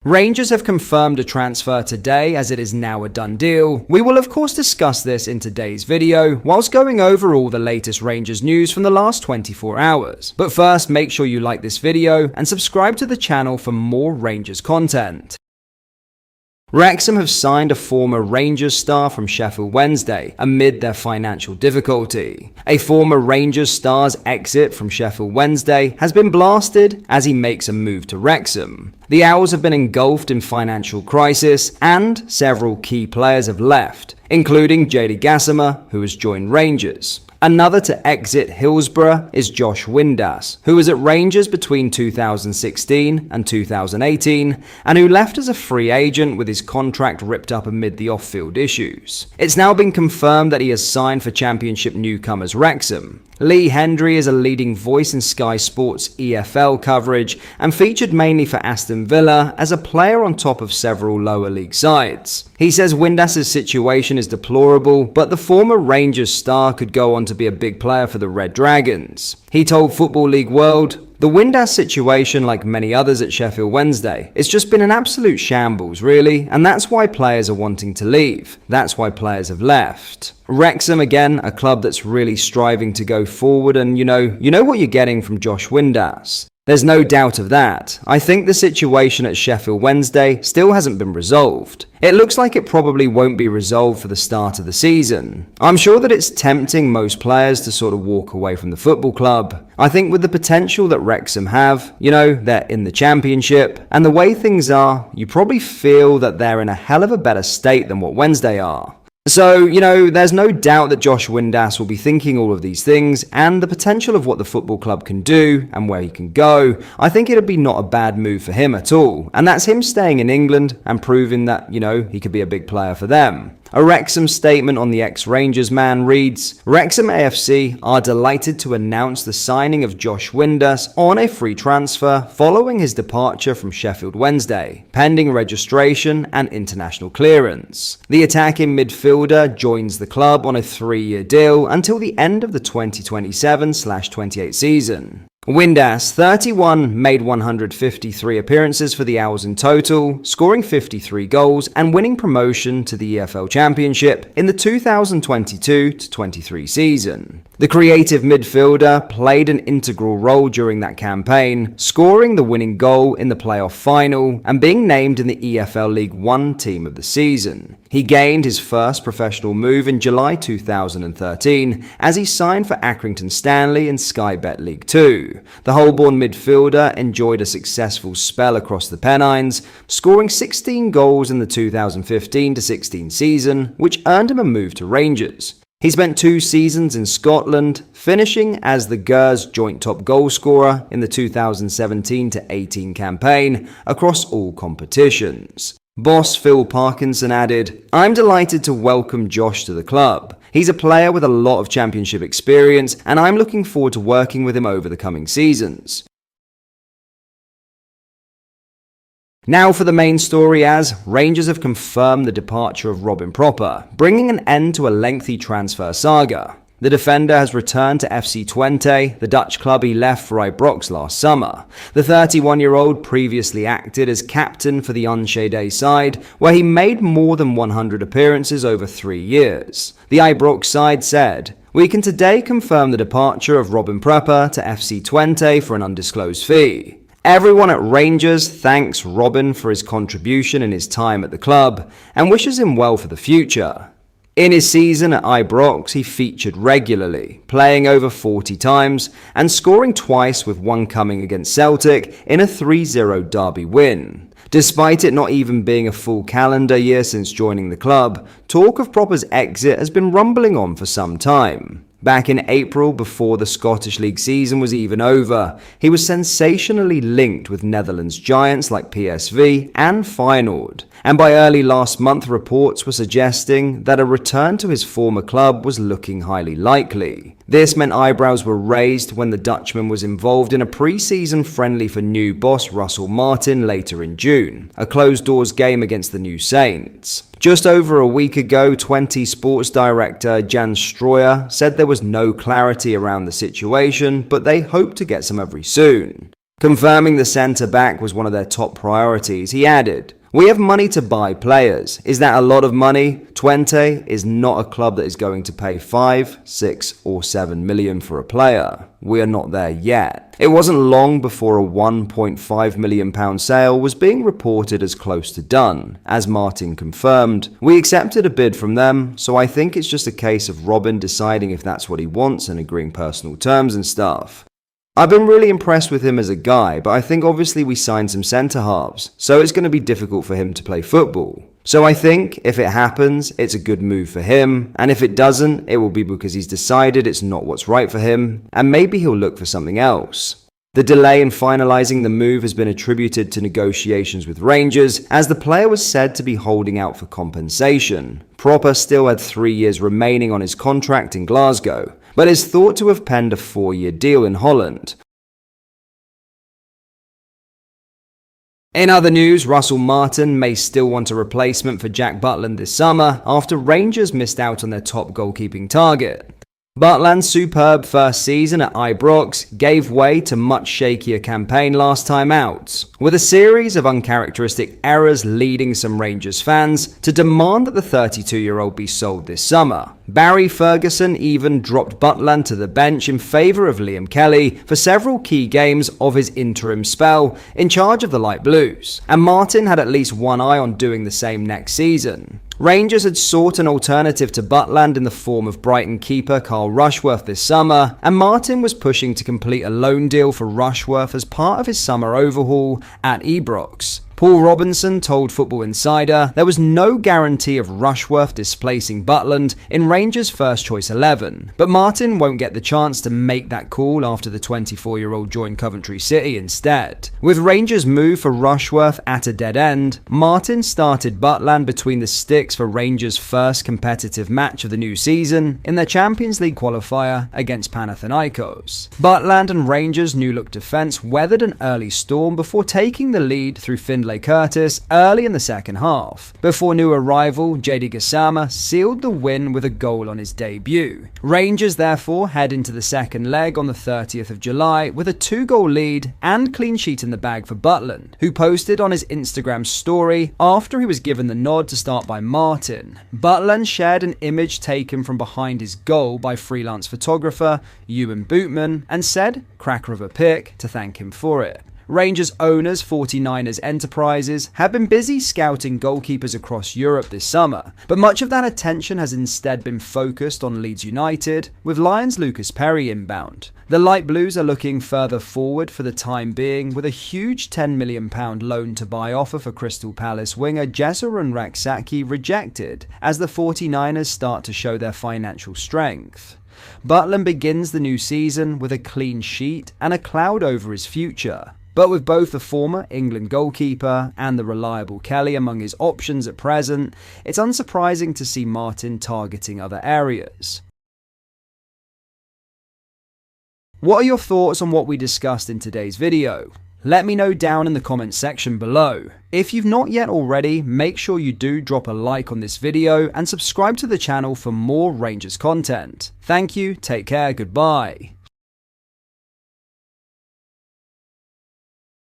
Rangers have confirmed a transfer today, as it is now a done deal. We will of course discuss this in today's video, whilst going over all the latest Rangers news from the last 24 hours. But first, make sure you like this video and subscribe to the channel for more Rangers content. Wrexham have signed a former Rangers star from Sheffield Wednesday amid their financial difficulty. A former Rangers star's exit from Sheffield Wednesday has been blasted as he makes a move to Wrexham. The Owls have been engulfed in financial crisis and several key players have left, including JD Gassama, who has joined Rangers. Another to exit Hillsborough is Josh Windass, who was at Rangers between 2016 and 2018 and who left as a free agent with his contract ripped up amid the off-field issues. It's now been confirmed that he has signed for Championship newcomers Wrexham. Lee Hendry is a leading voice in Sky Sports EFL coverage and featured mainly for Aston Villa as a player on top of several lower league sides. He says Windass's situation is deplorable, but the former Rangers star could go on to be a big player for the Red Dragons. He told Football League World, "The Windass situation, like many others at Sheffield Wednesday, it's just been an absolute shambles, really, and that's why players are wanting to leave. That's why players have left." Wrexham, again, a club that's really striving to go forward, and you know what you're getting from Josh Windass. There's no doubt of that. I think the situation at Sheffield Wednesday still hasn't been resolved. It looks like it probably won't be resolved for the start of the season. I'm sure that it's tempting most players to sort of walk away from the football club. I think with the potential that Wrexham have, they're in the Championship, and the way things are, you probably feel that they're in a hell of a better state than what Wednesday are. So, there's no doubt that Josh Windass will be thinking all of these things and the potential of what the football club can do and where he can go. I think it'd be not a bad move for him at all. And that's him staying in England and proving that, he could be a big player for them. A Wrexham statement on the ex-Rangers man reads, "Wrexham AFC are delighted to announce the signing of Josh Windass on a free transfer following his departure from Sheffield Wednesday, pending registration and international clearance. The attacking midfielder joins the club on a 3-year deal until the end of the 2027/28 season." Windass, 31, made 153 appearances for the Owls in total, scoring 53 goals and winning promotion to the EFL Championship in the 2022-23 season. The creative midfielder played an integral role during that campaign, scoring the winning goal in the playoff final and being named in the EFL League One team of the season. He gained his first professional move in July 2013 as he signed for Accrington Stanley in Sky Bet League 2. The Holborn midfielder enjoyed a successful spell across the Pennines, scoring 16 goals in the 2015-16 season, which earned him a move to Rangers. He spent 2 seasons in Scotland, finishing as the Gers joint top goalscorer in the 2017-18 campaign across all competitions. Boss Phil Parkinson added, "I'm delighted to welcome Josh to the club. He's a player with a lot of championship experience and I'm looking forward to working with him over the coming seasons." Now for the main story, as Rangers have confirmed the departure of Pröpper, bringing an end to a lengthy transfer saga. The defender has returned to FC Twente, the Dutch club he left for Ibrox last summer. The 31-year-old previously acted as captain for the Enschede side, where he made more than 100 appearances over 3 years. The Ibrox side said, "We can today confirm the departure of Pröpper to FC Twente for an undisclosed fee. Everyone at Rangers thanks Robin for his contribution in his time at the club and wishes him well for the future." In his season at Ibrox, he featured regularly, playing over 40 times and scoring twice, with one coming against Celtic in a 3-0 derby win. Despite it not even being a full calendar year since joining the club, talk of Pröpper's exit has been rumbling on for some time. Back in April, before the Scottish League season was even over, he was sensationally linked with Netherlands giants like PSV and Feyenoord. And by early last month, reports were suggesting that a return to his former club was looking highly likely. This meant eyebrows were raised when the Dutchman was involved in a pre-season friendly for new boss Russell Martin later in June, a closed-doors game against the New Saints. Just over a week ago, 20 sports director Jan Stroyer said there was no clarity around the situation, but they hope to get some very soon. Confirming the centre-back was one of their top priorities, he added, "We have money to buy players. Is that a lot of money? Twente is not a club that is going to pay 5, 6 or 7 million for a player. We are not there yet." It wasn't long before a £1.5 million sale was being reported as close to done. As Martin confirmed, "We accepted a bid from them, so I think it's just a case of Robin deciding if that's what he wants and agreeing personal terms and stuff. I've been really impressed with him as a guy, but I think obviously we signed some centre-halves, so it's going to be difficult for him to play football. So I think if it happens, it's a good move for him, and if it doesn't, it will be because he's decided it's not what's right for him, and maybe he'll look for something else." The delay in finalising the move has been attributed to negotiations with Rangers, as the player was said to be holding out for compensation. Pröpper still had 3 years remaining on his contract in Glasgow, but is thought to have penned a 4-year deal in Holland. In other news, Russell Martin may still want a replacement for Jack Butland this summer after Rangers missed out on their top goalkeeping target. Butland's superb first season at Ibrox gave way to much shakier campaign last time out, with a series of uncharacteristic errors leading some Rangers fans to demand that the 32-year-old be sold this summer. Barry Ferguson even dropped Butland to the bench in favour of Liam Kelly for several key games of his interim spell in charge of the Light Blues, and Martin had at least one eye on doing the same next season. Rangers had sought an alternative to Butland in the form of Brighton keeper Carl Rushworth this summer, and Martin was pushing to complete a loan deal for Rushworth as part of his summer overhaul at Ibrox. Paul Robinson told Football Insider there was no guarantee of Rushworth displacing Butland in Rangers' first choice 11, but Martin won't get the chance to make that call after the 24-year-old joined Coventry City instead. With Rangers' move for Rushworth at a dead end, Martin started Butland between the sticks for Rangers' first competitive match of the new season in their Champions League qualifier against Panathinaikos. Butland and Rangers' new-look defence weathered an early storm before taking the lead through Findlay Curtis early in the second half, before new arrival JD Gassama sealed the win with a goal on his debut. Rangers therefore head into the second leg on the 30th of July with a 2-goal lead and clean sheet in the bag for Butland, who posted on his Instagram story after he was given the nod to start by Martin. Butland shared an image taken from behind his goal by freelance photographer Ewan Bootman and said, "Cracker of a pic," to thank him for it. Rangers owners 49ers Enterprises have been busy scouting goalkeepers across Europe this summer, but much of that attention has instead been focused on Leeds United, with Lions' Lucas Perry inbound. The Light Blues are looking further forward for the time being, with a huge £10 million loan-to-buy offer for Crystal Palace winger Jesurun Raksaki rejected, as the 49ers start to show their financial strength. Butland begins the new season with a clean sheet and a cloud over his future. But with both the former England goalkeeper and the reliable Kelly among his options at present, it's unsurprising to see Martin targeting other areas. What are your thoughts on what we discussed in today's video? Let me know down in the comments section below. If you've not yet already, make sure you do drop a like on this video and subscribe to the channel for more Rangers content. Thank you, take care, goodbye.